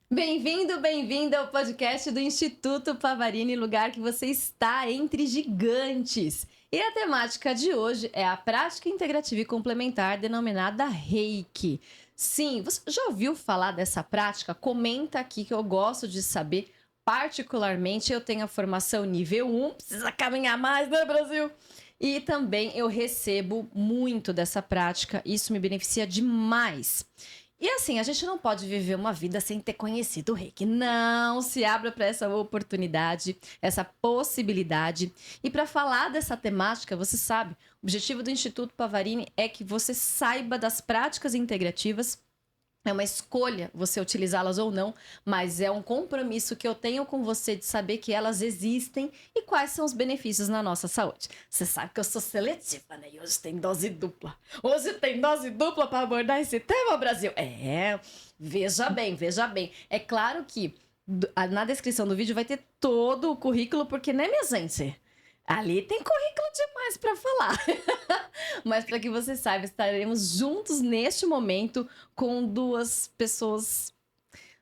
Bem-vindo ao podcast do Instituto Pavarini, lugar que você está entre gigantes. E a temática de hoje é a prática integrativa e complementar denominada Reiki. Sim, você já ouviu falar dessa prática? Comenta aqui que eu gosto de saber. Particularmente, eu tenho a formação nível 1, precisa caminhar mais, né, Brasil? E também eu recebo muito dessa prática, isso me beneficia demais. E assim, a gente não pode viver uma vida sem ter conhecido o Reiki. Não se abra para essa oportunidade, essa possibilidade. E para falar dessa temática, você sabe, o objetivo do Instituto Pavarini é que você saiba das práticas integrativas. É uma escolha você utilizá-las ou não, mas é um compromisso que eu tenho com você de saber que elas existem e quais são os benefícios na nossa saúde. Você sabe que eu sou seletiva, né? E hoje tem dose dupla. Hoje tem dose dupla para abordar esse tema, Brasil. Veja bem, veja bem. É claro que na descrição do vídeo vai ter todo o currículo, porque, né, minha gente? Ali tem currículo demais para falar. Mas para que você saiba, estaremos juntos neste momento com duas pessoas,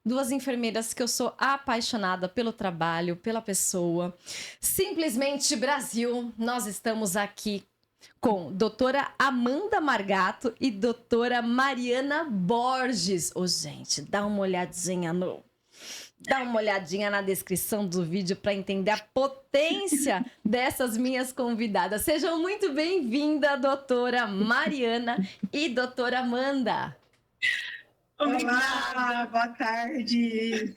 duas enfermeiras que eu sou apaixonada pelo trabalho, pela pessoa. Simplesmente Brasil, nós estamos aqui com doutora Amanda Margato e doutora Mariana Borges. Gente, dá uma olhadinha na descrição do vídeo para entender a potência dessas minhas convidadas. Sejam muito bem-vindas, doutora Mariana e doutora Amanda. Olá, boa tarde.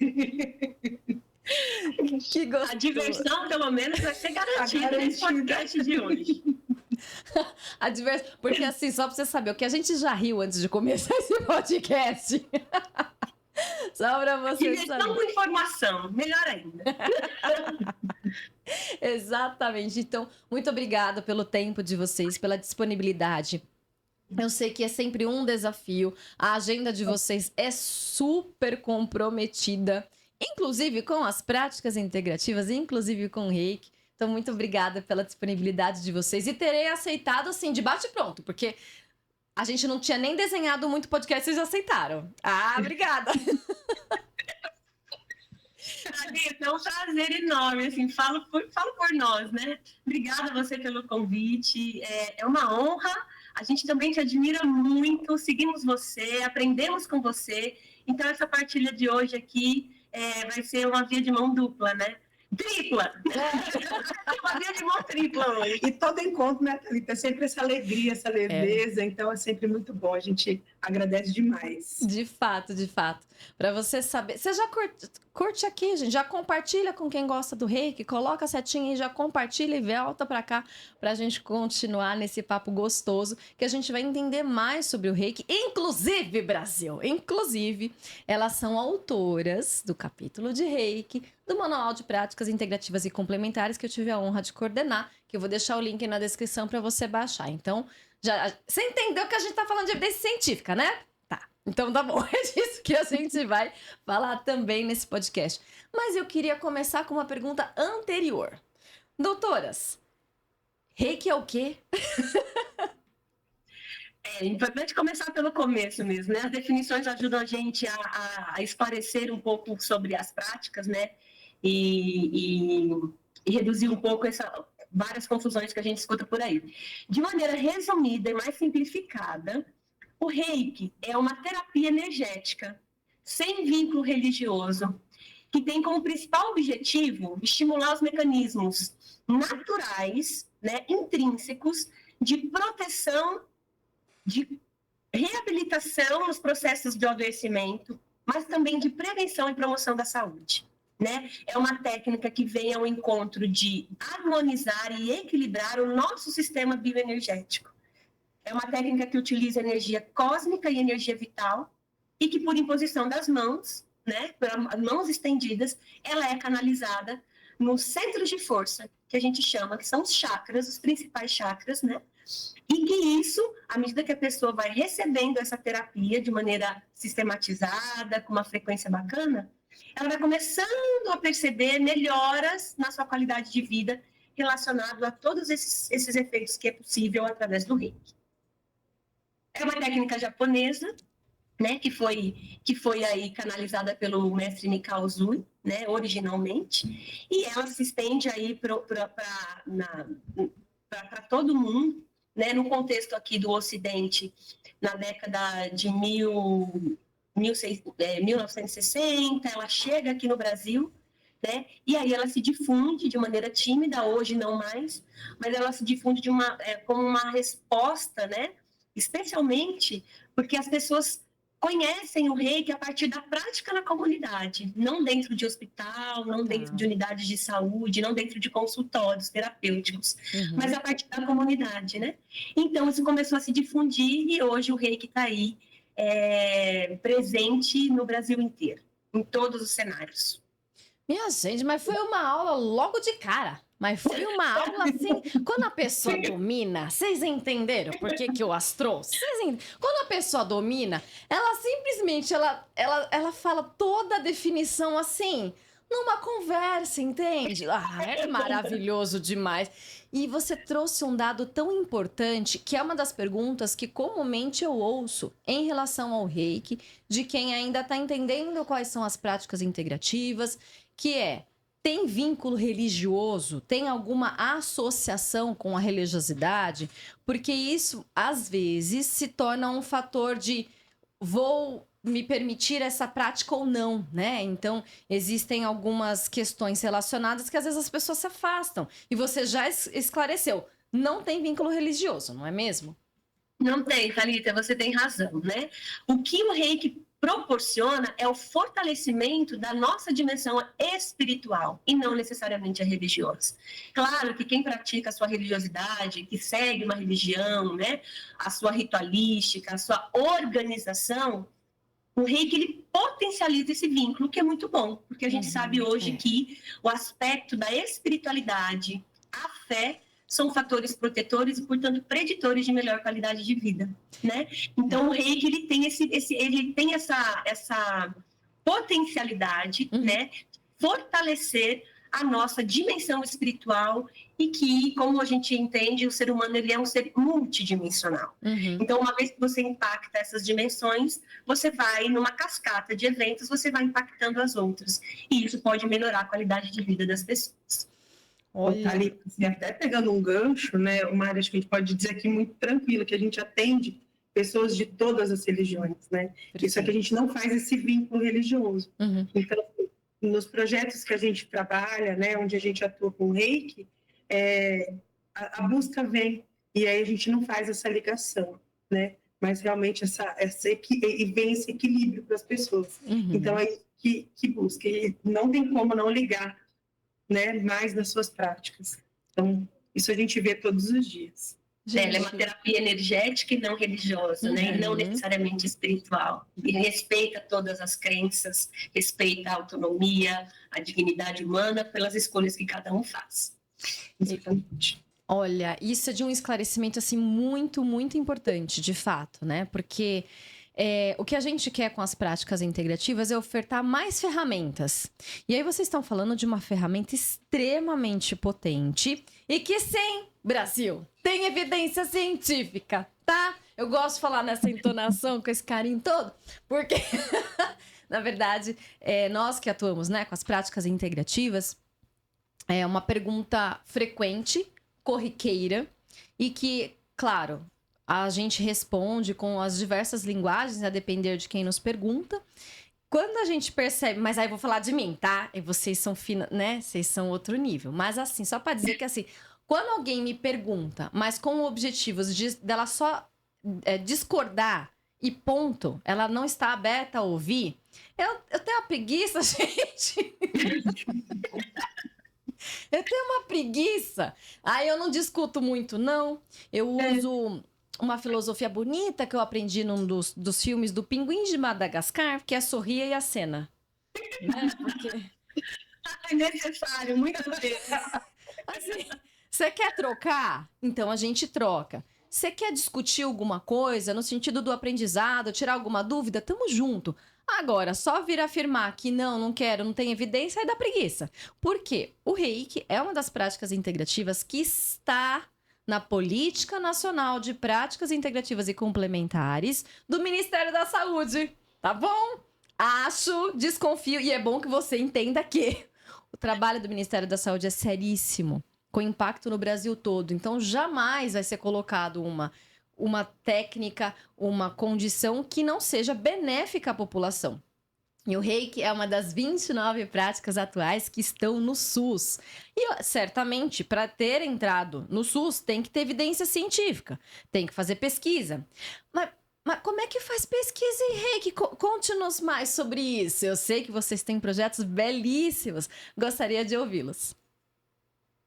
Que gostoso. A diversão, pelo menos, vai ser garantida nesse podcast de hoje. Porque assim, só para você saber, o que a gente já riu antes de começar esse podcast... Só para você saber. Com informação, melhor ainda. Exatamente. Então, muito obrigada pelo tempo de vocês, pela disponibilidade. Eu sei que é sempre um desafio. A agenda de vocês é super comprometida, inclusive com as práticas integrativas, inclusive com o Reiki. Então, muito obrigada pela disponibilidade de vocês. E terei aceitado, assim, de bate-pronto, porque... a gente não tinha nem desenhado muito podcast, vocês aceitaram. Obrigada. É um prazer enorme, assim, falo por nós, né? Obrigada a você pelo convite, é uma honra. A gente também te admira muito, seguimos você, aprendemos com você. Então, essa partilha de hoje aqui vai ser uma via de mão dupla, né? Tripla! Uma via de mão tripla hoje. E todo encontro, né, Thalita? É sempre essa alegria, essa leveza, então é sempre muito bom, a gente agradece demais. De fato. Para você saber, você já curte aqui, gente, já compartilha com quem gosta do Reiki, coloca a setinha e já compartilha e volta para cá pra gente continuar nesse papo gostoso, que a gente vai entender mais sobre o Reiki, inclusive, Brasil, elas são autoras do capítulo de Reiki, do Manual de Práticas Integrativas e Complementares, que eu tive a honra de coordenar, que eu vou deixar o link na descrição para você baixar. Então, você entendeu que a gente tá falando de evidência científica, né? Tá, então tá bom, é disso que a gente vai falar também nesse podcast. Mas eu queria começar com uma pergunta anterior. Doutoras, Reiki é o quê? É importante começar pelo começo mesmo, né? As definições ajudam a gente a esclarecer um pouco sobre as práticas, né? E reduzir um pouco várias confusões que a gente escuta por aí. De maneira resumida e mais simplificada, o Reiki é uma terapia energética, sem vínculo religioso, que tem como principal objetivo estimular os mecanismos naturais, né, intrínsecos, de proteção, de reabilitação nos processos de adoecimento, mas também de prevenção e promoção da saúde. Né? É uma técnica que vem ao encontro de harmonizar e equilibrar o nosso sistema bioenergético. É uma técnica que utiliza energia cósmica e energia vital e que, por imposição das mãos, né, por mãos estendidas, ela é canalizada nos centros de força, que a gente chama, que são os chakras, os principais chakras, né? E que isso, à medida que a pessoa vai recebendo essa terapia de maneira sistematizada, com uma frequência bacana, ela vai começando a perceber melhoras na sua qualidade de vida relacionado a todos esses efeitos que é possível através do Reiki. É uma técnica japonesa, né, que foi aí canalizada pelo mestre Mikao Usui, né, originalmente, e ela se estende aí para todo mundo, né, no contexto aqui do Ocidente, na década de 1960, ela chega aqui no Brasil, né, e aí ela se difunde de maneira tímida, hoje não mais, mas ela se difunde como uma resposta, né, especialmente porque as pessoas conhecem o reiki a partir da prática na comunidade, não dentro de hospital, não dentro de unidades de saúde, não dentro de consultórios terapêuticos, mas a partir da comunidade, né? Então, isso começou a se difundir e hoje o reiki está aí presente no Brasil inteiro, em todos os cenários. Minha gente, mas foi uma aula logo de cara. Mas foi uma aula assim, quando a pessoa domina, vocês entenderam por que eu as trouxe? Quando a pessoa domina, ela simplesmente, ela fala toda a definição assim, numa conversa, entende? Ah, é maravilhoso demais. E você trouxe um dado tão importante, que é uma das perguntas que comumente eu ouço em relação ao reiki, de quem ainda está entendendo quais são as práticas integrativas, que é: tem vínculo religioso? Tem alguma associação com a religiosidade? Porque isso, às vezes, se torna um fator de vou me permitir essa prática ou não, né? Então, existem algumas questões relacionadas que às vezes as pessoas se afastam. E você já esclareceu, não tem vínculo religioso, não é mesmo? Não tem, Thalita, você tem razão, né? O que o reiki proporciona é o fortalecimento da nossa dimensão espiritual e não necessariamente a religiosa. Claro que quem pratica a sua religiosidade, que segue uma religião, né, a sua ritualística, a sua organização, o reiki ele potencializa esse vínculo, que é muito bom, porque a gente sabe hoje que o aspecto da espiritualidade, a fé, são fatores protetores e, portanto, preditores de melhor qualidade de vida, né? Então, o reiki, ele tem essa potencialidade, né? Fortalecer a nossa dimensão espiritual e que, como a gente entende, o ser humano ele é um ser multidimensional. Então, uma vez que você impacta essas dimensões, você vai, numa cascata de eventos, você vai impactando as outras. E isso pode melhorar a qualidade de vida das pessoas. Olha. Ali, assim, até pegando um gancho, né, uma área que a gente pode dizer aqui muito tranquila, que a gente atende pessoas de todas as religiões, né? Isso é que a gente não faz esse vínculo religioso. Então, nos projetos que a gente trabalha, né, onde a gente atua com o reiki, a busca vem, e aí a gente não faz essa ligação, né? Mas realmente vem esse equilíbrio para as pessoas. Então, é que busca, e não tem como não ligar, né, mais nas suas práticas. Então, isso a gente vê todos os dias. Ela é uma terapia energética e não religiosa, né? E não necessariamente espiritual. E respeita todas as crenças, respeita a autonomia, a dignidade humana pelas escolhas que cada um faz. Exatamente. Olha, isso é de um esclarecimento assim muito, muito importante, de fato, né? Porque o que a gente quer com as práticas integrativas é ofertar mais ferramentas. E aí vocês estão falando de uma ferramenta extremamente potente e que, sim, Brasil, tem evidência científica, tá? Eu gosto de falar nessa entonação, com esse carinho todo, porque, na verdade, nós que atuamos, né, com as práticas integrativas, é uma pergunta frequente, corriqueira, e que, claro, a gente responde com as diversas linguagens, a depender de quem nos pergunta. Quando a gente percebe... Mas aí eu vou falar de mim, tá? E vocês são né? Vocês são outro nível. Mas assim, só para dizer que assim... Quando alguém me pergunta, mas com o objetivo dela só discordar e ponto, ela não está aberta a ouvir, eu tenho uma preguiça, gente. Eu tenho uma preguiça. Aí eu não discuto muito, não. Eu uso uma filosofia bonita que eu aprendi num dos filmes do Pinguim de Madagascar, que é sorria e acena. Né? Porque... É necessário, muitas vezes. Assim, você quer trocar? Então a gente troca. Você quer discutir alguma coisa no sentido do aprendizado, tirar alguma dúvida? Tamo junto. Agora, só vir afirmar que não quero, não tem evidência, aí dá preguiça. Por quê? O reiki é uma das práticas integrativas que está na Política Nacional de Práticas Integrativas e Complementares do Ministério da Saúde. Tá bom? Acho, desconfio, e é bom que você entenda que o trabalho do Ministério da Saúde é seríssimo, com impacto no Brasil todo. Então, jamais vai ser colocado uma técnica, uma condição que não seja benéfica à população. E o Reiki é uma das 29 práticas atuais que estão no SUS. E, certamente, para ter entrado no SUS, tem que ter evidência científica, tem que fazer pesquisa. Mas como é que faz pesquisa em Reiki? Conte-nos mais sobre isso. Eu sei que vocês têm projetos belíssimos. Gostaria de ouvi-los.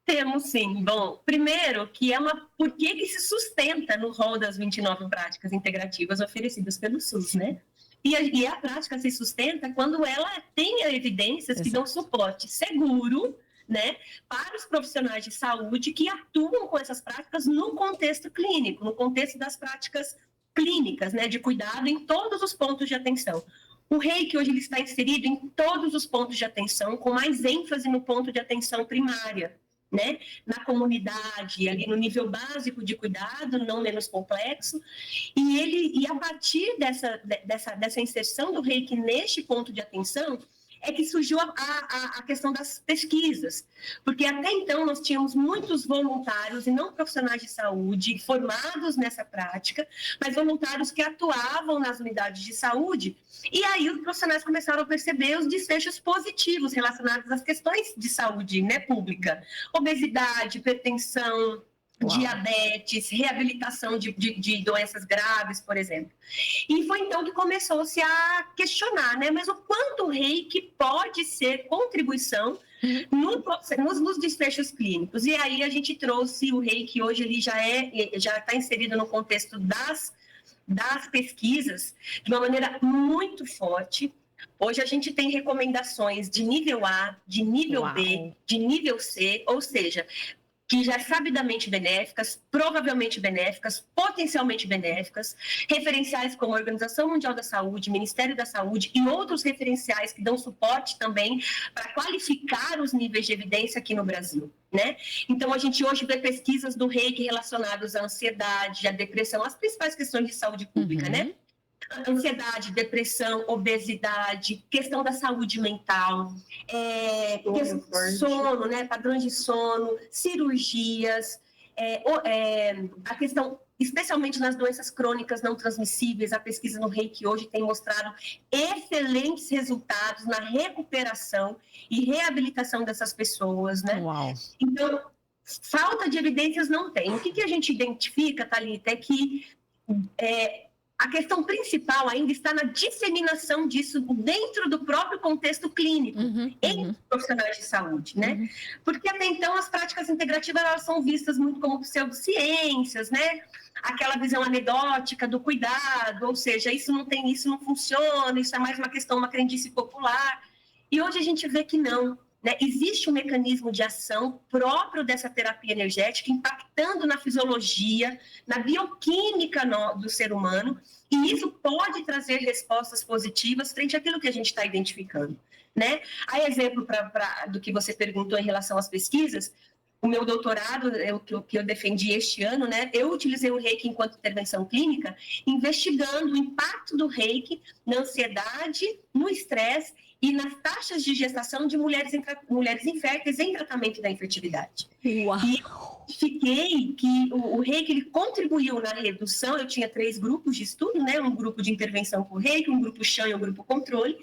Temos sim. Bom, primeiro, por que se sustenta no rol das 29 práticas integrativas oferecidas pelo SUS, né? E a prática se sustenta quando ela tem evidências que dão suporte seguro, né, para os profissionais de saúde que atuam com essas práticas no contexto clínico, no contexto das práticas clínicas, né, de cuidado em todos os pontos de atenção. O Reiki hoje ele está inserido em todos os pontos de atenção, com mais ênfase no ponto de atenção primária, né, na comunidade, ali no nível básico de cuidado, não menos complexo, e a partir dessa inserção do Reiki neste ponto de atenção, é que surgiu a questão das pesquisas, porque até então nós tínhamos muitos voluntários e não profissionais de saúde formados nessa prática, mas voluntários que atuavam nas unidades de saúde, e aí os profissionais começaram a perceber os desfechos positivos relacionados às questões de saúde, né, pública, obesidade, hipertensão, diabetes, reabilitação de doenças graves, por exemplo. E foi então que começou-se a questionar, né? Mas o quanto o Reiki pode ser contribuição nos desfechos clínicos. E aí a gente trouxe o Reiki, hoje ele já está inserido no contexto das pesquisas de uma maneira muito forte. Hoje a gente tem recomendações de nível A, de nível B, de nível C, ou seja, que já sabidamente benéficas, provavelmente benéficas, potencialmente benéficas, referenciais como a Organização Mundial da Saúde, Ministério da Saúde e outros referenciais que dão suporte também para qualificar os níveis de evidência aqui no Brasil, né? Então, a gente hoje vê pesquisas do Reiki relacionadas à ansiedade, à depressão, as principais questões de saúde pública, né? Ansiedade, depressão, obesidade, questão da saúde mental, sono, né, padrões de sono, cirurgias, a questão, especialmente nas doenças crônicas não transmissíveis, a pesquisa no Reiki hoje tem mostrado excelentes resultados na recuperação e reabilitação dessas pessoas, né? Uau. Então, falta de evidências não tem. O que a gente identifica, Thalita, é que a questão principal ainda está na disseminação disso dentro do próprio contexto clínico, entre os profissionais de saúde, né? Porque até então as práticas integrativas elas são vistas muito como pseudociências, né? Aquela visão anedótica do cuidado, ou seja, isso não funciona, isso é mais uma questão, uma crendice popular. E hoje a gente vê que não. Né? Existe um mecanismo de ação próprio dessa terapia energética, impactando na fisiologia, na bioquímica do ser humano, e isso pode trazer respostas positivas frente àquilo que a gente está identificando. Né? A exemplo do que você perguntou em relação às pesquisas, o meu doutorado, que eu defendi este ano, né, eu utilizei o Reiki enquanto intervenção clínica, investigando o impacto do Reiki na ansiedade, no estresse e nas taxas de gestação de mulheres inférteis em tratamento da infertilidade. Uau. E fiquei que o Reiki ele contribuiu na redução. Eu tinha 3 grupos de estudo, né? Um grupo de intervenção com Reiki, um grupo chão e um grupo controle.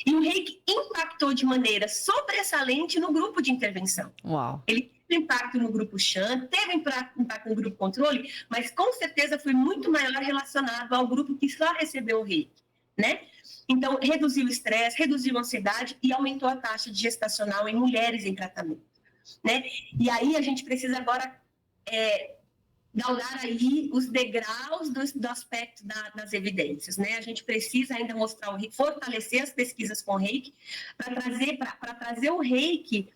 E o Reiki impactou de maneira sobressalente no grupo de intervenção. Uau. Ele teve impacto no grupo chão, teve impacto no grupo controle, mas com certeza foi muito maior relacionado ao grupo que só recebeu o Reiki, né? Então, reduziu o estresse, reduziu a ansiedade e aumentou a taxa de gestacional em mulheres em tratamento, né? E aí a gente precisa agora galgar aí os degraus do aspecto das evidências, né? A gente precisa ainda mostrar fortalecer as pesquisas com o Reiki para trazer o Reiki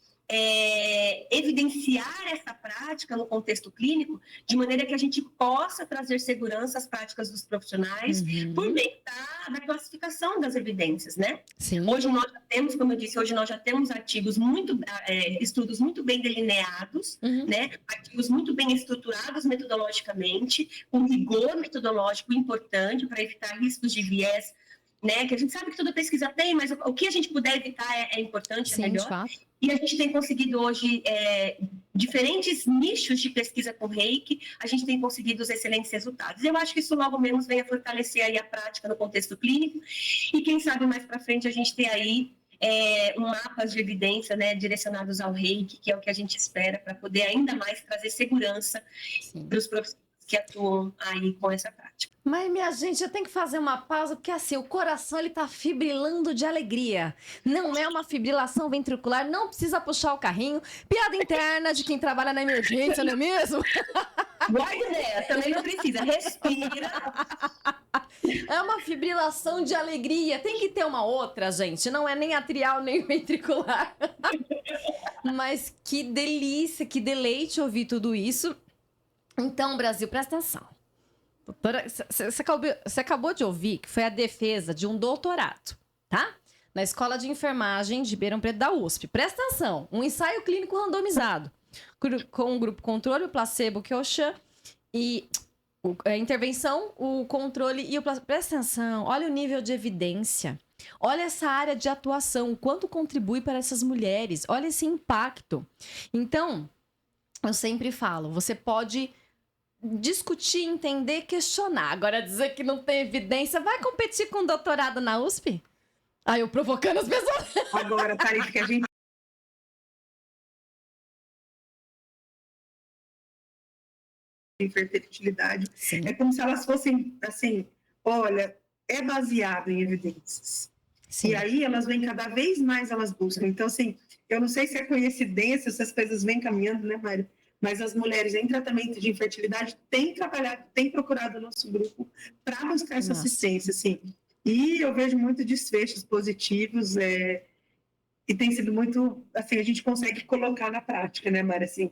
evidenciar essa prática no contexto clínico, de maneira que a gente possa trazer segurança às práticas dos profissionais, por meio da classificação das evidências, né? Sim. Hoje nós já temos, como eu disse, artigos estudos muito bem delineados, né? Artigos muito bem estruturados metodologicamente, com rigor metodológico importante para evitar riscos de viés, né? Que a gente sabe que toda pesquisa tem, mas o que a gente puder evitar é importante, Sim, é melhor. E a gente tem conseguido hoje diferentes nichos de pesquisa com reiki, a gente tem conseguido os excelentes resultados. Eu acho que isso logo menos vem a fortalecer aí a prática no contexto clínico, e quem sabe mais para frente a gente ter aí mapas de evidência, né, direcionados ao reiki, que é o que a gente espera para poder ainda mais trazer segurança para os profissionais que atuam aí com essa prática. Mas, minha gente, eu tenho que fazer uma pausa, porque assim, o coração ele tá fibrilando de alegria. Não é uma fibrilação ventricular, não precisa puxar o carrinho. Piada interna de quem trabalha na emergência, não é mesmo? Boa ideia, também não precisa, respira. É uma fibrilação de alegria, tem que ter uma outra, gente. Não é nem atrial, nem ventricular. Mas que delícia, que deleite ouvir tudo isso. Então, Brasil, presta atenção. Doutora, você acabou de ouvir que foi a defesa de um doutorado, tá? Na Escola de Enfermagem de Ribeirão Preto da USP. Presta atenção, um ensaio clínico randomizado, com o grupo controle, o placebo, que é o Chan, e a intervenção, o controle e o placebo. Presta atenção, olha o nível de evidência. Olha essa área de atuação, o quanto contribui para essas mulheres. Olha esse impacto. Então, eu sempre falo, você pode discutir, entender, questionar. Agora, dizer que não tem evidência, vai competir com doutorado na USP? Aí eu provocando as pessoas. Agora, Thalita, que a gente infertilidade. Sim. É como se elas fossem, assim, olha, é baseado em evidências. Sim. E aí elas vêm cada vez mais, elas buscam. Então, assim, eu não sei se é coincidência, se as coisas vêm caminhando, né, Mário? Mas as mulheres em tratamento de infertilidade têm trabalhado, têm procurado o nosso grupo para buscar essa assistência, assim. E eu vejo muito desfechos positivos, e tem sido muito, assim, a gente consegue colocar na prática, né, Mara, assim.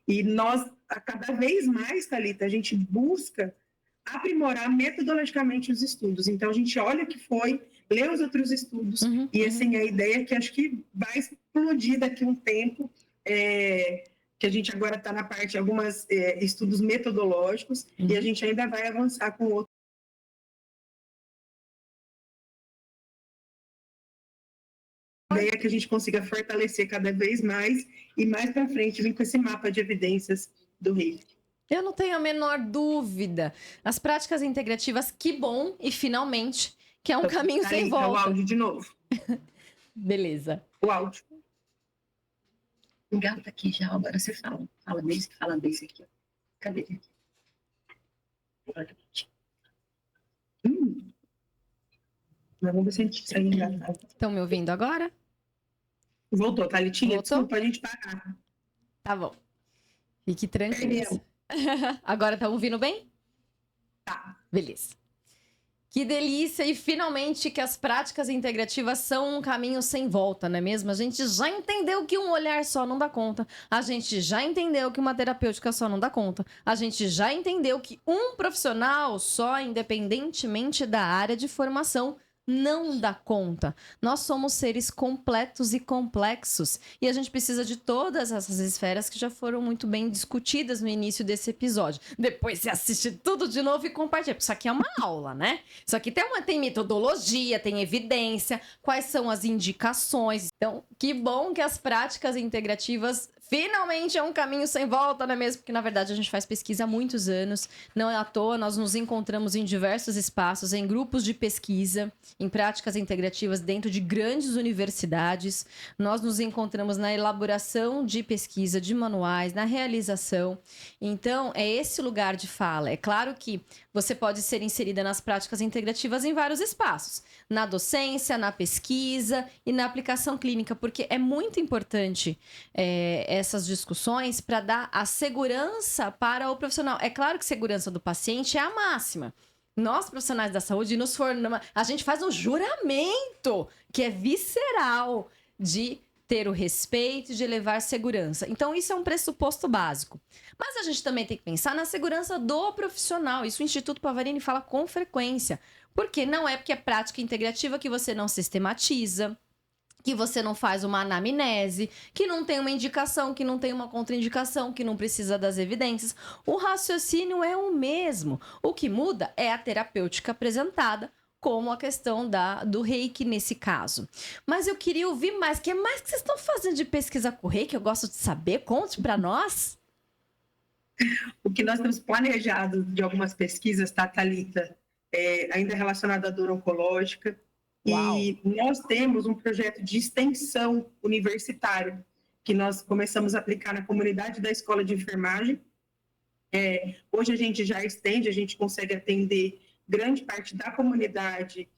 E nós, a cada vez mais, Thalita, a gente busca aprimorar metodologicamente os estudos. Então, a gente olha o que foi, lê os outros estudos, e, assim, a ideia é que acho que vai explodir daqui a um tempo, que a gente agora está na parte de alguns estudos metodológicos, e a gente ainda vai avançar com outros. A ideia é que a gente consiga fortalecer cada vez mais, e mais para frente vir com esse mapa de evidências do reiki. Eu não tenho a menor dúvida. As práticas integrativas, que bom, e finalmente, que é um caminho sem volta. O áudio de novo. Beleza. O áudio. Engata aqui já, agora você fala. Fala desse aqui. Ó. Cadê? Mas vamos ver se a gente consegue engatar. Estão me ouvindo agora? Voltou, Thalitinha. Voltou? Desculpa a gente parar. Tá bom. Fique tranquilo. Agora tá ouvindo bem? Tá. Beleza. Que delícia! E finalmente que as práticas integrativas são um caminho sem volta, não é mesmo? A gente já entendeu que um olhar só não dá conta. A gente já entendeu que uma terapêutica só não dá conta. A gente já entendeu que um profissional só, independentemente da área de formação, não dá conta. Nós somos seres completos e complexos e a gente precisa de todas essas esferas que já foram muito bem discutidas no início desse episódio. Depois você assiste tudo de novo e compartilha. Isso aqui é uma aula, né? Isso aqui tem metodologia, tem evidência, quais são as indicações. Então, que bom que as práticas integrativas finalmente é um caminho sem volta, não é mesmo? Porque, na verdade, a gente faz pesquisa há muitos anos. Não é à toa, nós nos encontramos em diversos espaços, em grupos de pesquisa, em práticas integrativas dentro de grandes universidades. Nós nos encontramos na elaboração de pesquisa, de manuais, na realização. Então, é esse lugar de fala. É claro que você pode ser inserida nas práticas integrativas em vários espaços. Na docência, na pesquisa e na aplicação clínica, porque é muito importante essas discussões para dar a segurança para o profissional. É claro que segurança do paciente é a máxima. Nós, profissionais da saúde, a gente faz um juramento que é visceral de ter o respeito e de levar segurança. Então, isso é um pressuposto básico. Mas a gente também tem que pensar na segurança do profissional. Isso o Instituto Pavarini fala com frequência. Porque não é porque é prática integrativa que você não sistematiza, que você não faz uma anamnese, que não tem uma indicação, que não tem uma contraindicação, que não precisa das evidências. O raciocínio é o mesmo. O que muda é a terapêutica apresentada, como a questão do reiki nesse caso. Mas eu queria ouvir mais. O que mais que vocês estão fazendo de pesquisa com o reiki? Eu gosto de saber. Conte para nós. O que nós temos planejado de algumas pesquisas, tá, Thalita? Ainda relacionado à dor oncológica. Uau. E nós temos um projeto de extensão universitária, que nós começamos a aplicar na comunidade da escola de enfermagem. Hoje a gente já estende, a gente consegue atender grande parte da comunidade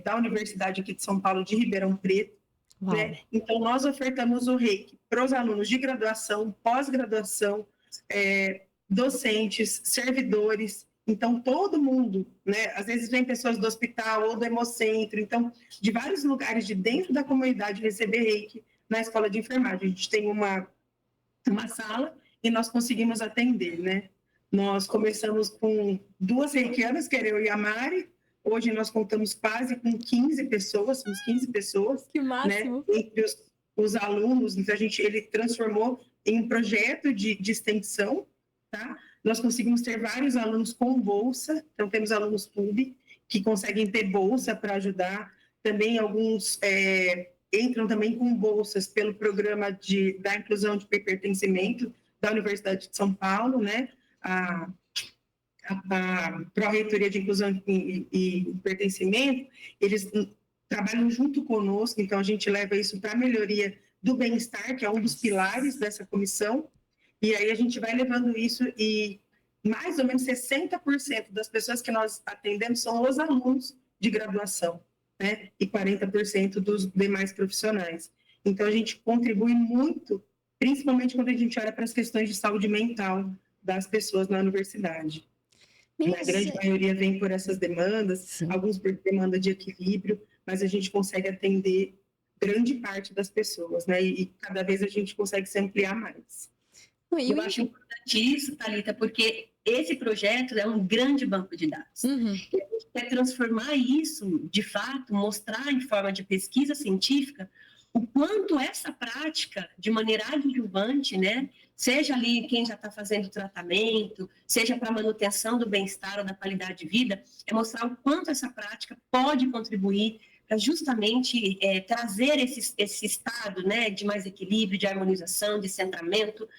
da Universidade aqui de São Paulo, de Ribeirão Preto. Né? Então, nós ofertamos o reiki para os alunos de graduação, pós-graduação, docentes, servidores. Então, todo mundo, né? Às vezes vem pessoas do hospital ou do hemocentro, então, de vários lugares de dentro da comunidade receber reiki na escola de enfermagem. A gente tem uma sala e nós conseguimos atender, né? Nós começamos com 2 reikianas, que era eu e a Mari. Hoje nós contamos quase com 15 pessoas, somos 15 pessoas. Que máximo! Né? Entre os alunos, então ele transformou em um projeto de extensão, tá? Nós conseguimos ter vários alunos com bolsa, então temos alunos PUB que conseguem ter bolsa para ajudar. Também alguns entram também com bolsas pelo programa da inclusão de pertencimento da Universidade de São Paulo, né? A Pró-Reitoria de Inclusão e Pertencimento, eles trabalham junto conosco, então a gente leva isso para a melhoria do bem-estar, que é um dos pilares dessa comissão, e aí a gente vai levando isso e mais ou menos 60% das pessoas que nós atendemos são os alunos de graduação, né? E 40% dos demais profissionais. Então a gente contribui muito, principalmente quando a gente olha para as questões de saúde mental das pessoas na universidade. A grande maioria vem por essas demandas, sim, alguns por demanda de equilíbrio, mas a gente consegue atender grande parte das pessoas, né? E cada vez a gente consegue se ampliar mais. Eu acho importante isso, Thalita, porque esse projeto é um grande banco de dados. Uhum. E a gente quer transformar isso, de fato, mostrar em forma de pesquisa científica o quanto essa prática, de maneira adjuvante, né, seja ali quem já está fazendo tratamento, seja para a manutenção do bem-estar ou da qualidade de vida, é mostrar o quanto essa prática pode contribuir para justamente trazer esse estado, né, de mais equilíbrio, de harmonização, de centramento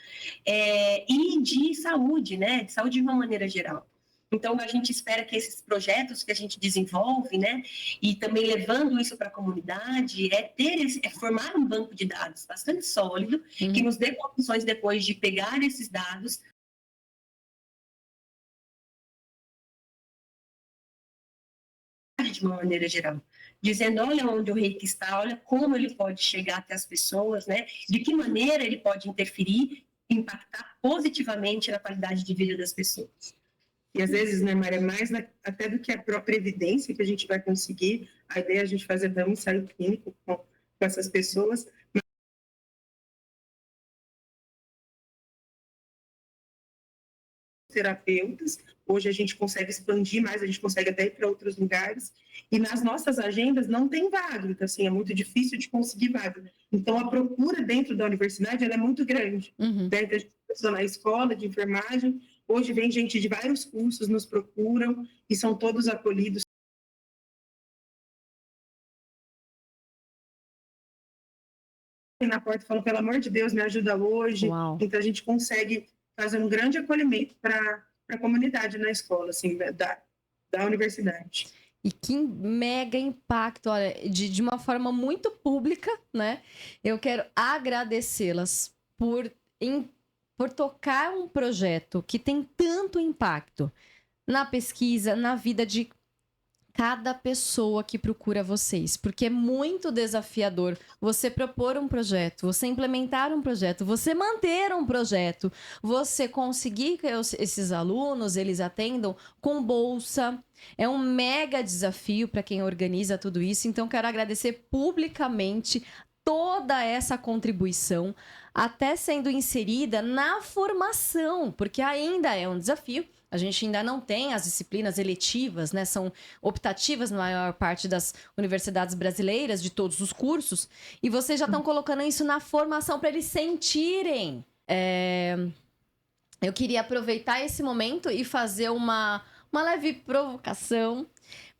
e de saúde, né, de saúde de uma maneira geral. Então, a gente espera que esses projetos que a gente desenvolve, né, e também levando isso para a comunidade, formar um banco de dados bastante sólido, que nos dê condições depois de pegar esses dados de uma maneira geral, dizendo, olha onde o reiki está, olha como ele pode chegar até as pessoas, né, de que maneira ele pode interferir, impactar positivamente na qualidade de vida das pessoas. E às vezes, né, Maria, mais até do que a própria evidência que a gente vai conseguir, a ideia é a gente fazer até um ensaio clínico com essas pessoas. Terapeutas, hoje a gente consegue expandir mais, a gente consegue até ir para outros lugares, e nas nossas agendas não tem vaga, então assim, é muito difícil de conseguir vaga. Então a procura dentro da universidade ela é muito grande. Uhum. Né? Então, a gente está na escola de enfermagem, hoje vem gente de vários cursos, nos procuram, e são todos acolhidos. Na porta falam, pelo amor de Deus, me ajuda hoje. Uau. Então a gente consegue fazer um grande acolhimento para a comunidade na escola, assim, da universidade. E que mega impacto, olha, de uma forma muito pública, né? Eu quero agradecê-las por tocar um projeto que tem tanto impacto na pesquisa, na vida de cada pessoa que procura vocês, porque é muito desafiador você propor um projeto, você implementar um projeto, você manter um projeto, você conseguir que esses alunos, eles atendam com bolsa. É um mega desafio para quem organiza tudo isso, então quero agradecer publicamente toda essa contribuição, até sendo inserida na formação, porque ainda é um desafio. A gente ainda não tem as disciplinas eletivas, né? São optativas na maior parte das universidades brasileiras, de todos os cursos, e vocês já estão colocando isso na formação para eles sentirem. Eu queria aproveitar esse momento e fazer uma leve provocação,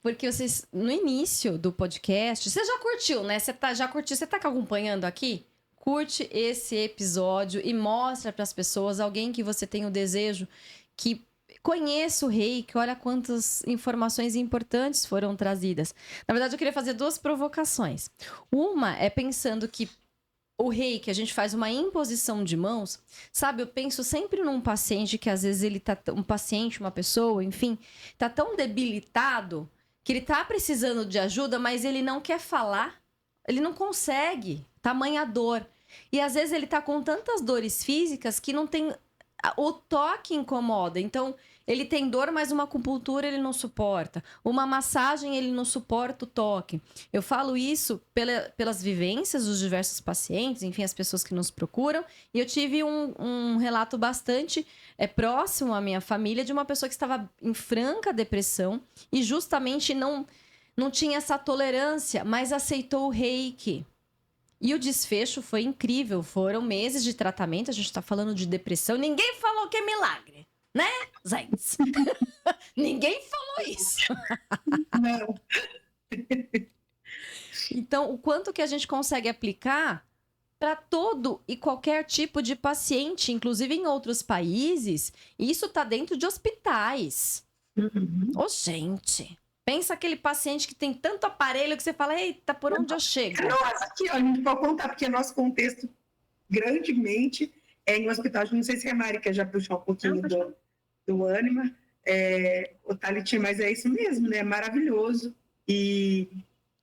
porque vocês, no início do podcast, você já curtiu, né? Já curtiu, você tá acompanhando aqui? Curte esse episódio e mostra para as pessoas, alguém que você tem o desejo que conheça o Reiki, olha quantas informações importantes foram trazidas. Na verdade, eu queria fazer 2 provocações. Uma é pensando que o Reiki, a gente faz uma imposição de mãos, sabe? Eu penso sempre num paciente que às vezes ele tá, um paciente, uma pessoa, enfim, tá tão debilitado que ele tá precisando de ajuda, mas ele não quer falar, ele não consegue, tamanha dor. E às vezes ele tá com tantas dores físicas que não tem... O toque incomoda, então ele tem dor, mas uma acupuntura ele não suporta. Uma massagem ele não suporta o toque. Eu falo isso pelas vivências dos diversos pacientes, enfim, as pessoas que nos procuram. E eu tive um relato bastante próximo à minha família de uma pessoa que estava em franca depressão e justamente não tinha essa tolerância, mas aceitou o Reiki. E o desfecho foi incrível. Foram meses de tratamento. A gente tá falando de depressão. Ninguém falou que é milagre, né, Zens? Ninguém falou isso. Não. Então, o quanto que a gente consegue aplicar para todo e qualquer tipo de paciente, inclusive em outros países, isso tá dentro de hospitais. Ô, gente... Pensa aquele paciente que tem tanto aparelho que você fala, eita, por onde eu chego? Nossa, aqui, ó, a gente pode contar, porque nosso contexto grandemente é em hospital. Não sei se a Mari quer já puxar um pouquinho do Ânima, o Thaliti, mas é isso mesmo, né? É maravilhoso. E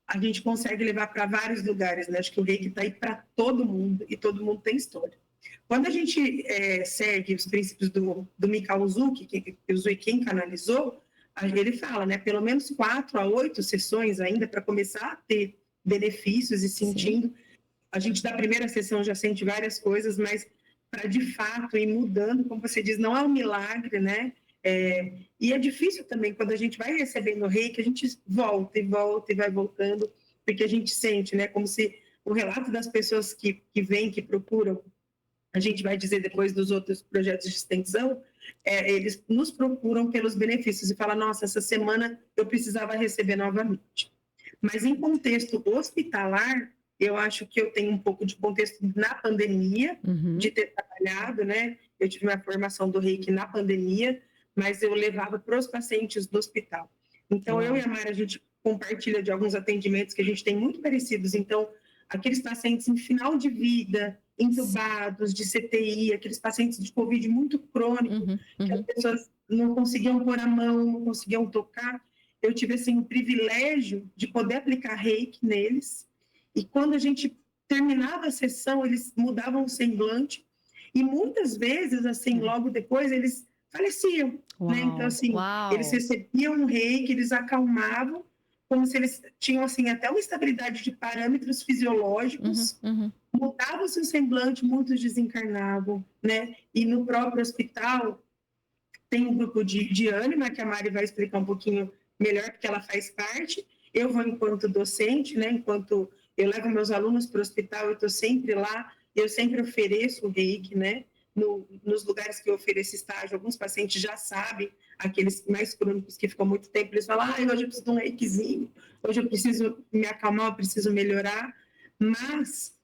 a gente consegue levar para vários lugares, né? Acho que o Reiki está aí para todo mundo e todo mundo tem história. Quando a gente segue os princípios do Mikao Uzuki, que o Zuiken canalizou, ele fala, né, pelo menos 4 a 8 sessões ainda para começar a ter benefícios e sentindo. Sim. A gente da primeira sessão já sente várias coisas, mas para de fato ir mudando, como você diz, não é um milagre, né? E é difícil também quando a gente vai recebendo o Reiki, a gente volta e volta e vai voltando, porque a gente sente, né, como se o relato das pessoas que vêm, que procuram, a gente vai dizer depois dos outros projetos de extensão, eles nos procuram pelos benefícios e falam, nossa, essa semana eu precisava receber novamente. Mas em contexto hospitalar, eu acho que eu tenho um pouco de contexto na pandemia, de ter trabalhado, né? Eu tive uma formação do Reiki na pandemia, mas eu levava para os pacientes do hospital. Então, eu e a Mara, a gente compartilha de alguns atendimentos que a gente tem muito parecidos. Então, aqueles pacientes em final de vida, intubados, de CTI, aqueles pacientes de Covid muito crônico, que as pessoas não conseguiam pôr a mão, não conseguiam tocar. Eu tive, assim, o privilégio de poder aplicar Reiki neles. E quando a gente terminava a sessão, eles mudavam o semblante. E muitas vezes, assim, logo depois, eles faleciam. Né? Então, assim, eles recebiam um Reiki, eles acalmavam, como se eles tinham, assim, até uma estabilidade de parâmetros fisiológicos. Mudavam o seu semblante, muitos desencarnavam, né? E no próprio hospital tem um grupo de Ânima, que a Mari vai explicar um pouquinho melhor, porque ela faz parte. Eu vou enquanto docente, né? Enquanto eu levo meus alunos para o hospital, eu estou sempre lá, eu sempre ofereço o Reiki, né? Nos lugares que eu ofereço estágio, alguns pacientes já sabem, aqueles mais crônicos que ficam muito tempo, eles falam, hoje eu preciso de um reikizinho, hoje eu preciso me acalmar, eu preciso melhorar. Mas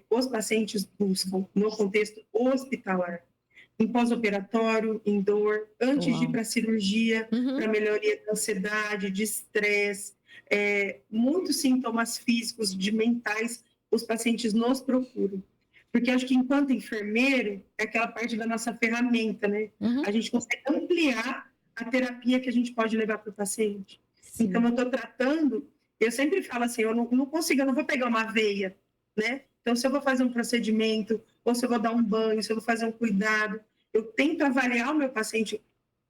os pacientes buscam, no contexto hospitalar, em pós-operatório, em dor, antes de ir para a cirurgia, para melhoria da ansiedade, de estresse, muitos sintomas físicos, de mentais, os pacientes nos procuram. Porque acho que enquanto enfermeiro, é aquela parte da nossa ferramenta, né? A gente consegue ampliar a terapia que a gente pode levar para o paciente. Sim. Então, eu estou tratando, eu sempre falo assim, eu não consigo, eu não vou pegar uma veia, né? Então, se eu vou fazer um procedimento, ou se eu vou dar um banho, se eu vou fazer um cuidado, eu tento avaliar o meu paciente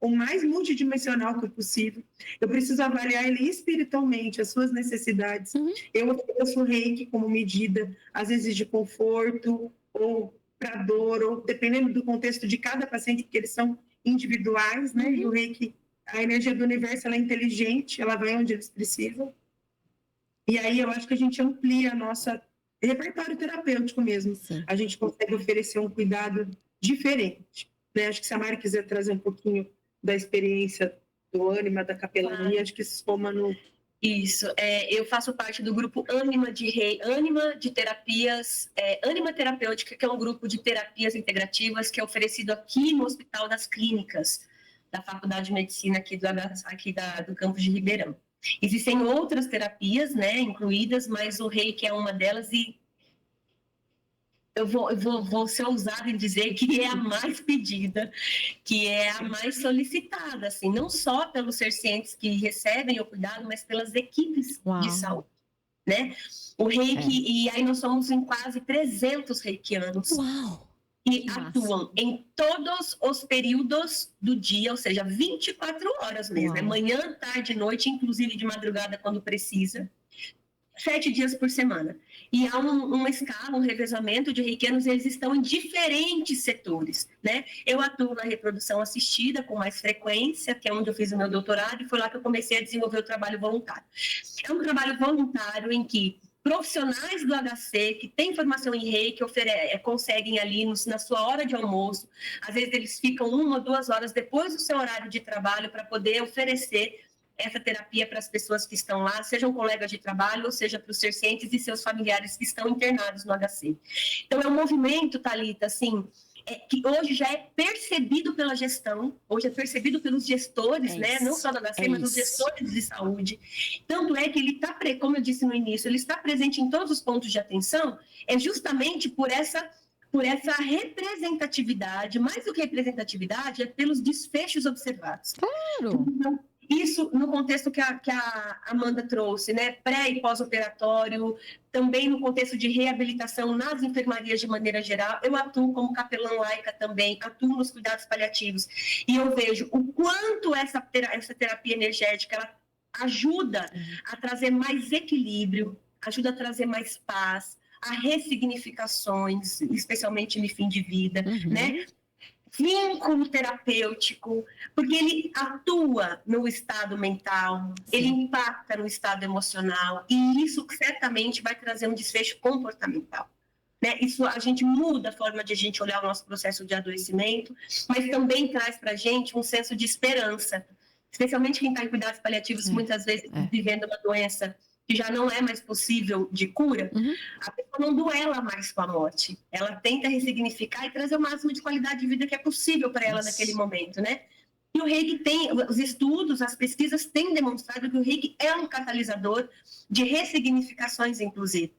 o mais multidimensional que possível. Eu preciso avaliar ele espiritualmente, as suas necessidades. Eu ofereço o reiki como medida, às vezes de conforto, ou para dor, ou dependendo do contexto de cada paciente, porque eles são individuais, né? E o reiki, a energia do universo, ela é inteligente, ela vai onde eles precisam. E aí eu acho que a gente amplia a nossa repertório terapêutico mesmo. Sim. A gente consegue oferecer um cuidado diferente, né? Acho que se a Mari quiser trazer um pouquinho da experiência do Ânima, da capelania, acho que isso soma no... Isso, eu faço parte do grupo Ânima de Terapias, Ânima Terapêutica, que é um grupo de terapias integrativas que é oferecido aqui no Hospital das Clínicas, da Faculdade de Medicina aqui do campus de Ribeirão. Existem outras terapias, né, incluídas, mas o reiki é uma delas e eu vou ser ousada em dizer que é a mais pedida, que é a mais solicitada, assim, não só pelos pacientes que recebem o cuidado, mas pelas equipes de saúde, né? O reiki, e aí nós somos em quase 300 reikianos. Uau! Que atuam em todos os períodos do dia, ou seja, 24 horas mesmo, é manhã, tarde, noite, inclusive de madrugada quando precisa, 7 dias por semana. E há uma escala, um revezamento de reikianos, eles estão em diferentes setores, né? Eu atuo na reprodução assistida com mais frequência, que é onde eu fiz o meu doutorado, e foi lá que eu comecei a desenvolver o trabalho voluntário. É um trabalho voluntário em que profissionais do HC que têm formação em reiki conseguem ali na sua hora de almoço, às vezes eles ficam 1 ou 2 horas depois do seu horário de trabalho para poder oferecer essa terapia para as pessoas que estão lá, sejam colegas de trabalho, ou seja, para os pacientes e seus familiares que estão internados no HC. Então, é um movimento, Thalita, assim, que hoje já é percebido pela gestão, hoje é percebido pelos gestores, né? Não só do HC, mas os gestores de saúde. Tanto é que ele está, como eu disse no início, ele está presente em todos os pontos de atenção, é justamente por essa representatividade, mais do que representatividade, é pelos desfechos observados. Claro! Então, isso no contexto que a Amanda trouxe, né? Pré e pós-operatório, também no contexto de reabilitação nas enfermarias de maneira geral. Eu atuo como capelã laica também, atuo nos cuidados paliativos. E eu vejo o quanto essa terapia energética ela ajuda a trazer mais equilíbrio, ajuda a trazer mais paz, a ressignificações, especialmente no fim de vida, né? Vínculo terapêutico, porque ele atua no estado mental, ele impacta no estado emocional, e isso certamente vai trazer um desfecho comportamental. Né? Isso a gente muda a forma de a gente olhar o nosso processo de adoecimento, mas também traz para a gente um senso de esperança, especialmente quem está em cuidados paliativos, muitas vezes vivendo uma doença que já não é mais possível de cura, a pessoa não duela mais com a morte. Ela tenta ressignificar e trazer o máximo de qualidade de vida que é possível para ela naquele momento, né? E o reiki tem, os estudos, as pesquisas têm demonstrado que o reiki é um catalisador de ressignificações, inclusive,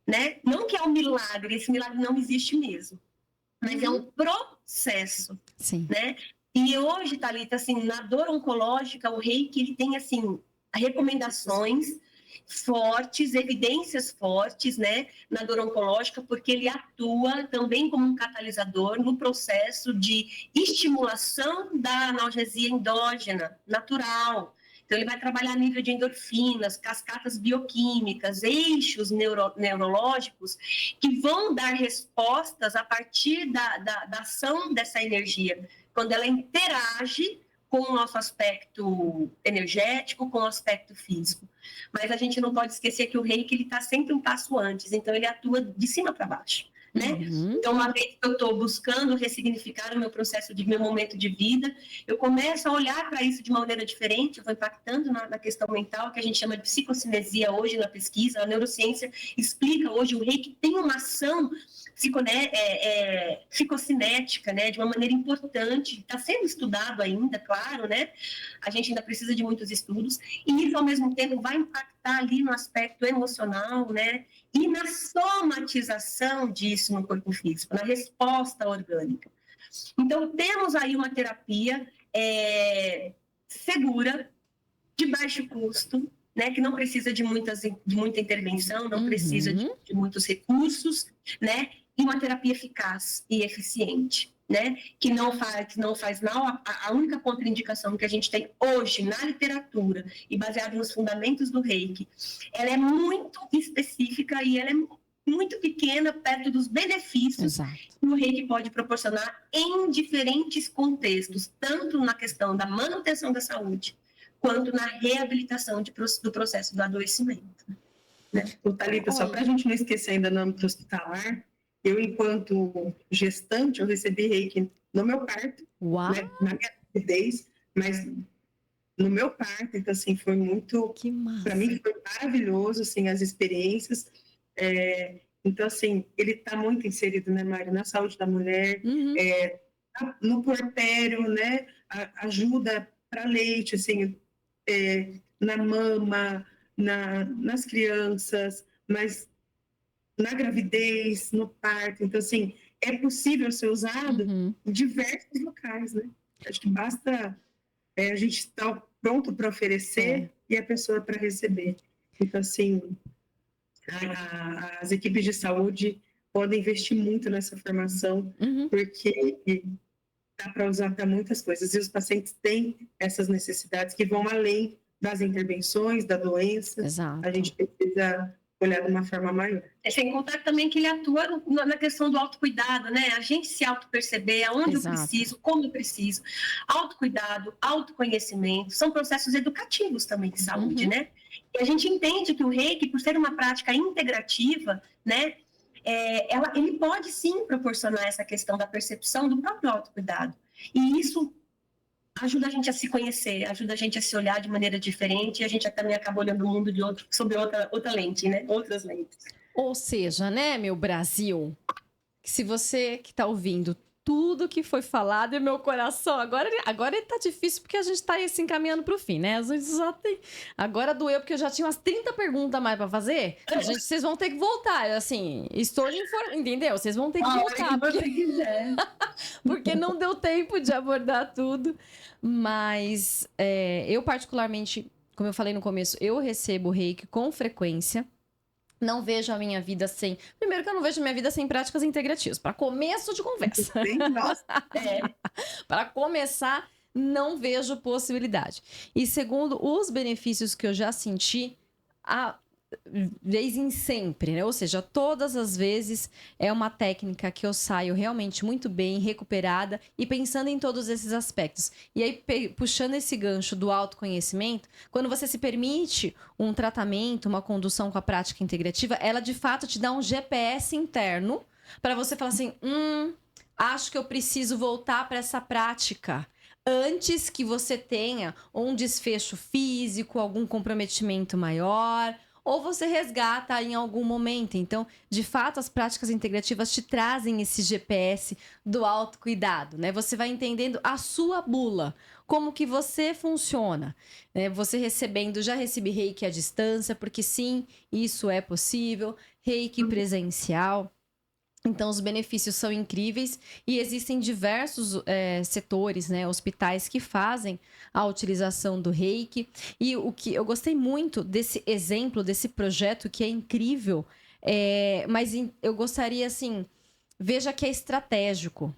né? Não que é um milagre, esse milagre não existe mesmo, mas é um processo, né? E hoje, Thalita, assim, na dor oncológica, o reiki, ele tem, assim, recomendações fortes, evidências fortes, né, na dor oncológica, porque ele atua também como um catalisador no processo de estimulação da analgesia endógena, natural. Então, ele vai trabalhar a nível de endorfinas, cascatas bioquímicas, eixos neurológicos que vão dar respostas a partir da ação dessa energia, quando ela interage com o nosso aspecto energético, com o aspecto físico. Mas a gente não pode esquecer que o reiki está sempre um passo antes, então ele atua de cima para baixo, né? Então, uma vez que eu estou buscando ressignificar o meu processo, meu momento de vida, eu começo a olhar para isso de uma maneira diferente, eu vou impactando na questão mental, que a gente chama de psicocinesia hoje na pesquisa, a neurociência explica hoje, o reiki tem uma ação psicocinética, né, de uma maneira importante, está sendo estudado ainda, claro, né, a gente ainda precisa de muitos estudos, e isso ao mesmo tempo vai impactar ali no aspecto emocional, né, e na somatização disso no corpo físico, na resposta orgânica. Então, temos aí uma terapia segura, de baixo custo, né, que não precisa de muita intervenção, não precisa de muitos recursos, né, e uma terapia eficaz e eficiente, né, que não faz mal. A única contraindicação que a gente tem hoje na literatura e baseado nos fundamentos do Reiki, ela é muito específica e ela é muito pequena perto dos benefícios que o Reiki pode proporcionar em diferentes contextos, tanto na questão da manutenção da saúde, quanto na reabilitação do processo do adoecimento. Né? Thalita, só para a gente não esquecer ainda no âmbito hospitalar, eu, enquanto gestante, eu recebi Reiki no meu parto, né, na minha gravidez, mas no meu parto, então, assim, foi muito... Para mim, foi maravilhoso, assim, as experiências. Então, assim, ele está muito inserido, né, Mário, na saúde da mulher, no puerpério, né, ajuda para leite, assim, na mama, nas crianças, mas na gravidez, no parto. Então, assim, é possível ser usado em diversos locais, né? Acho que basta a gente estar pronto para oferecer e a pessoa para receber. Então, assim, as equipes de saúde podem investir muito nessa formação, porque dá para usar para muitas coisas. E os pacientes têm essas necessidades que vão além das intervenções, da doença. Exato. A gente precisa olhar de uma forma maior. Sem contar também que ele atua na questão do autocuidado, né? A gente se auto-perceber aonde eu preciso, como eu preciso. Autocuidado, autoconhecimento, são processos educativos também de saúde, né? E a gente entende que o Reiki, por ser uma prática integrativa, né? Ele pode sim proporcionar essa questão da percepção do próprio autocuidado. E isso ajuda a gente a se conhecer, ajuda a gente a se olhar de maneira diferente, e a gente também acaba olhando o mundo sob outra lente, né? Outras lentes. Ou seja, né, meu Brasil, se você que está ouvindo tudo que foi falado, e meu coração, agora ele tá difícil porque a gente tá se encaminhando pro fim, né? Agora doeu porque eu já tinha umas 30 perguntas a mais para fazer. Vocês vão ter que voltar, assim, entendeu? Vocês vão ter que voltar. Porque não deu tempo de abordar tudo. Mas eu particularmente, como eu falei no começo, eu recebo Reiki com frequência. Não vejo a minha vida sem... Primeiro que eu não vejo a minha vida sem práticas integrativas. Para começo de conversa. Para começar, não vejo possibilidade. E segundo, os benefícios que eu já senti, vez em sempre, né? Ou seja, todas as vezes é uma técnica que eu saio realmente muito bem, recuperada e pensando em todos esses aspectos. E aí, puxando esse gancho do autoconhecimento, quando você se permite um tratamento, uma condução com a prática integrativa, ela de fato te dá um GPS interno para você falar assim, acho que eu preciso voltar para essa prática antes que você tenha um desfecho físico, algum comprometimento maior, ou você resgata em algum momento. Então, de fato, as práticas integrativas te trazem esse GPS do autocuidado, né? Você vai entendendo a sua bula, como que você funciona, né? Você já recebi Reiki à distância, porque sim, isso é possível, Reiki presencial. Então, os benefícios são incríveis e existem diversos setores, né, hospitais que fazem a utilização do Reiki. E o que eu gostei muito desse exemplo, desse projeto que é incrível, mas eu gostaria, assim, veja que é estratégico.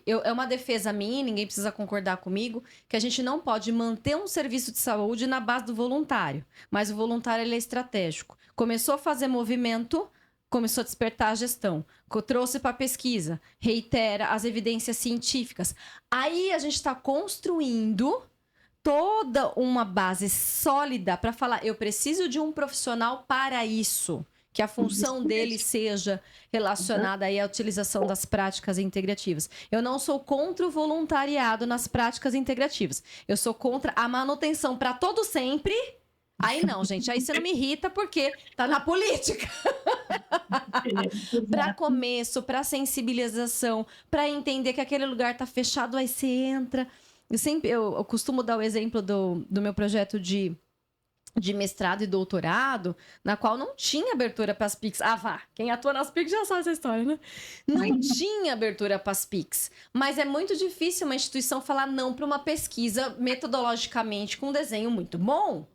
É uma defesa minha, ninguém precisa concordar comigo, que a gente não pode manter um serviço de saúde na base do voluntário. Mas o voluntário, ele é estratégico. Começou a fazer movimento... Começou a despertar a gestão, trouxe para a pesquisa, reitera as evidências científicas. Aí a gente está construindo toda uma base sólida para falar, eu preciso de um profissional para isso, que a função dele seja relacionada aí à utilização das práticas integrativas. Eu não sou contra o voluntariado nas práticas integrativas. Eu sou contra a manutenção para todo sempre. Aí não, gente, aí você não me irrita porque tá na política. Para começo, para sensibilização, para entender que aquele lugar tá fechado, aí você entra. Eu costumo dar o exemplo do meu projeto de mestrado e doutorado, na qual não tinha abertura para as PICs. Quem atua nas PICs já sabe essa história, né? Não tinha abertura para as PICs. Mas é muito difícil uma instituição falar não para uma pesquisa metodologicamente com um desenho muito bom.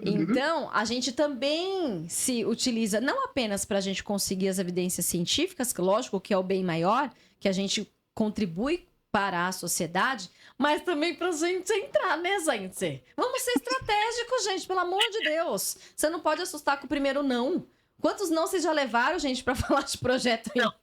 Então, a gente também se utiliza, não apenas para a gente conseguir as evidências científicas, que lógico que é o bem maior, que a gente contribui para a sociedade, mas também pra gente entrar, né, gente? Vamos ser estratégicos, gente, pelo amor de Deus. Você não pode assustar com o primeiro não. Quantos não vocês já levaram, gente, para falar de projeto aí? Não.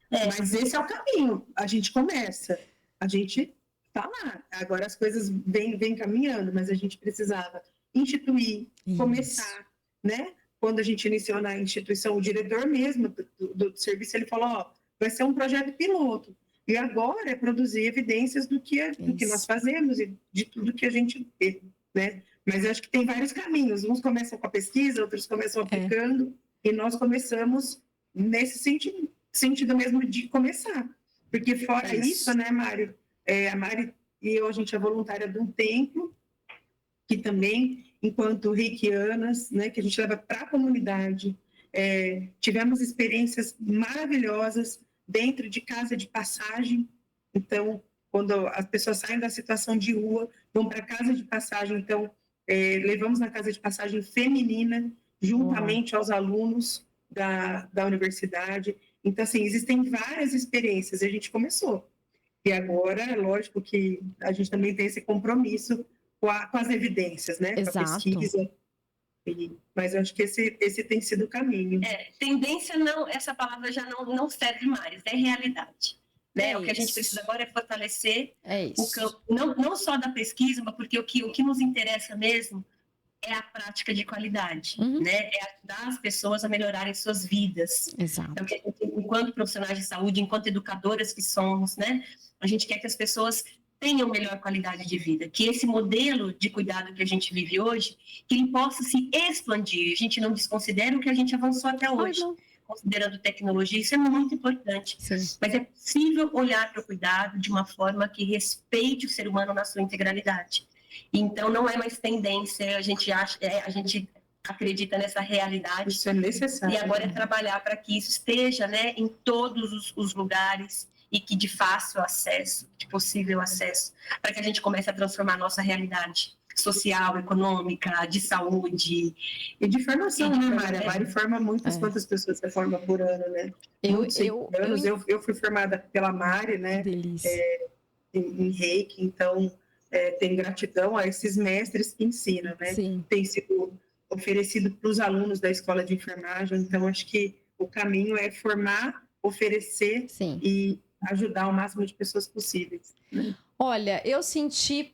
Mas esse é o caminho. A gente começa, a gente tá lá. Agora as coisas vêm caminhando, mas a gente precisava instituir, começar, né? Quando a gente iniciou na instituição, o diretor mesmo do serviço, ele falou, ó, vai ser um projeto piloto. E agora é produzir evidências do que nós fazemos e de tudo que a gente vê, né? Mas eu acho que tem vários caminhos. Uns começam com a pesquisa, outros começam aplicando, e nós começamos nesse sentido mesmo de começar. Porque fora isso, né, Mário? A Mari e eu, a gente é voluntária de um templo, que também, enquanto reikianas, né, que a gente leva para a comunidade, tivemos experiências maravilhosas dentro de casa de passagem. Então, quando as pessoas saem da situação de rua, vão para casa de passagem. Então, levamos na casa de passagem feminina, juntamente aos alunos da universidade. Então, assim, existem várias experiências. E a gente começou. E agora, é lógico que a gente também tem esse compromisso com as evidências, né? Exato. Com a pesquisa. Mas eu acho que esse tem sido o caminho. Tendência não, essa palavra já não serve mais, é realidade. Né? O que a gente precisa agora é fortalecer o campo, não só da pesquisa, mas porque o que nos interessa mesmo é a prática de qualidade, né? É ajudar as pessoas a melhorarem suas vidas. Exato. Então, enquanto profissionais de saúde, enquanto educadoras que somos, né? A gente quer que as pessoas tenham melhor qualidade de vida, que esse modelo de cuidado que a gente vive hoje, que ele possa se expandir. A gente não desconsidera o que a gente avançou até hoje, considerando tecnologia, isso é muito importante. Sim. Mas é possível olhar para o cuidado de uma forma que respeite o ser humano na sua integralidade. Então, não é mais tendência, a gente acredita nessa realidade. Isso é necessário. E agora é trabalhar para que isso esteja, né, em todos os lugares e que de fácil acesso, de possível acesso, para que a gente comece a transformar a nossa realidade social, econômica, de saúde. E de formação, né, Mari? A Mari forma quantas pessoas você forma por ano, né? Eu fui formada pela Mari, né? Delícia. Em Reiki, então tenho gratidão a esses mestres que ensinam, né? Sim. Tem sido oferecido para os alunos da escola de enfermagem, então acho que o caminho é formar, oferecer e ajudar o máximo de pessoas possíveis. Olha, eu senti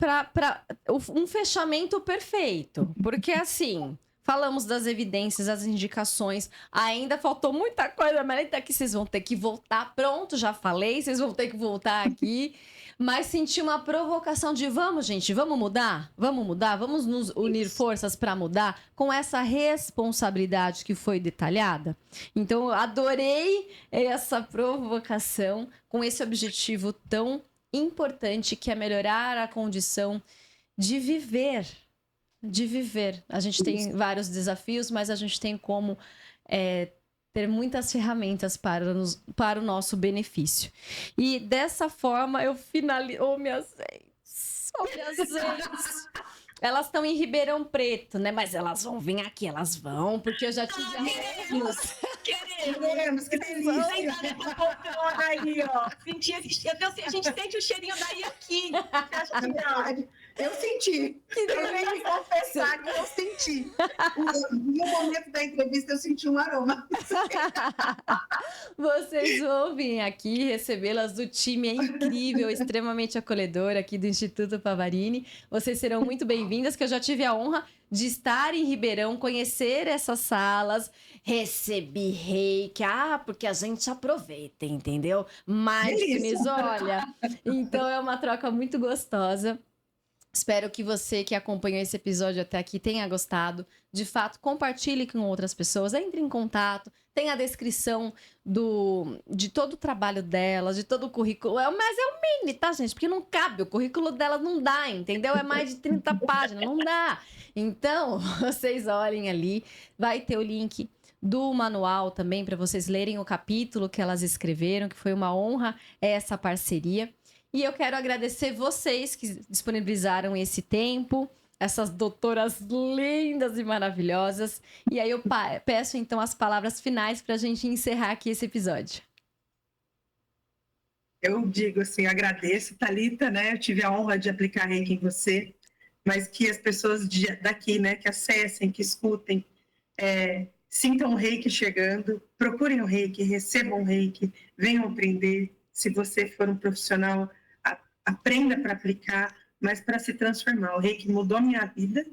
um fechamento perfeito, porque assim, falamos das evidências, das indicações, ainda faltou muita coisa, mas aqui vocês vão ter que voltar, pronto, já falei, vocês vão ter que voltar aqui, mas senti uma provocação de vamos, gente, vamos mudar, vamos nos unir forças para mudar com essa responsabilidade que foi detalhada. Então, eu adorei essa provocação com esse objetivo tão importante que é melhorar a condição de viver. A gente tem vários desafios, mas a gente tem como ter muitas ferramentas para o nosso benefício. E dessa forma eu finalizo... Oh, minhas ex! Elas estão em Ribeirão Preto, né? Mas elas vão vir aqui, elas vão, porque eu já tive alunos. Queremos, que delícia! Sentada essa poltrona aí, ó. A gente sente o cheirinho daí aqui. Eu senti. Eu venho confessar que eu senti. No momento da entrevista, eu senti um aroma. Vocês vão vir aqui recebê-las do time incrível, extremamente acolhedor aqui do Instituto Pavarini. Vocês serão muito bem-vindas, que eu já tive a honra de estar em Ribeirão, conhecer essas salas, recebi reiki, porque a gente aproveita, entendeu? Mindfulness, olha. Então é uma troca muito gostosa. Espero que você que acompanhou esse episódio até aqui tenha gostado. De fato, compartilhe com outras pessoas, entre em contato, tem a descrição de todo o trabalho delas, de todo o currículo. Mas é um mini, tá, gente? Porque não cabe, o currículo delas não dá, entendeu? É mais de 30 páginas, não dá. Então, vocês olhem ali, vai ter o link do manual também para vocês lerem o capítulo que elas escreveram, que foi uma honra essa parceria. E eu quero agradecer vocês que disponibilizaram esse tempo, essas doutoras lindas e maravilhosas. E aí eu peço então as palavras finais para a gente encerrar aqui esse episódio. Eu digo assim, agradeço, Thalita, né? Eu tive a honra de aplicar reiki em você, mas que as pessoas daqui, né, que acessem, que escutem, sintam o reiki chegando, procurem o reiki, recebam o reiki, venham aprender. Se você for um profissional, aprenda para aplicar, mas para se transformar. O reiki mudou a minha vida,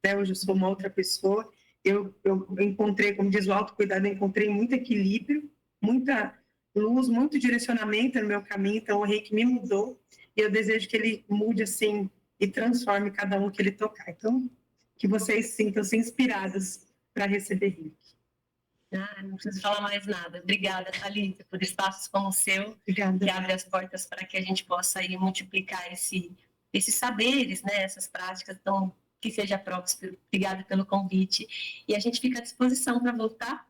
né? Hoje eu sou uma outra pessoa. Eu encontrei, como diz o autocuidado, eu encontrei muito equilíbrio, muita luz, muito direcionamento no meu caminho. Então o reiki me mudou e eu desejo que ele mude assim e transforme cada um que ele tocar. Então, que vocês sintam-se inspirados para receber reiki. Não preciso falar mais nada. Obrigada, Thalita, por espaços como o seu, Obrigada. que abre as portas para que a gente possa aí multiplicar esses saberes, né? Essas práticas, então, que seja próspero. Obrigada pelo convite. E a gente fica à disposição para voltar,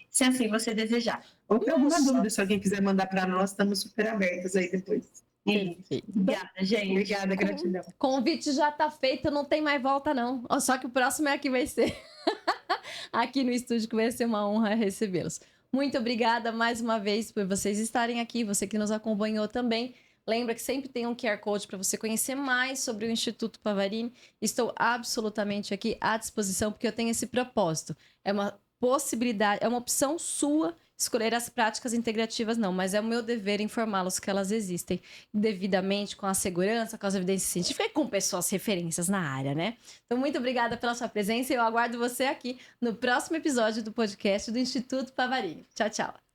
se assim você desejar. Ou para alguma dúvida, se alguém quiser mandar para nós, estamos super abertos aí depois. Obrigada, gente. Obrigada, gratidão. Convite já tá feito, não tem mais volta, não. Só que o próximo é aqui vai ser. Aqui no estúdio, que vai ser uma honra recebê-los. Muito obrigada mais uma vez por vocês estarem aqui, você que nos acompanhou também. Lembra que sempre tem um QR Code para você conhecer mais sobre o Instituto Pavarini. Estou absolutamente aqui à disposição, porque eu tenho esse propósito. É uma possibilidade, é uma opção sua escolher as práticas integrativas, não, mas é o meu dever informá-los que elas existem devidamente, com a segurança, com as evidências científicas e com pessoas referências na área, né? Então, muito obrigada pela sua presença e eu aguardo você aqui no próximo episódio do podcast do Instituto Pavarini. Tchau, tchau.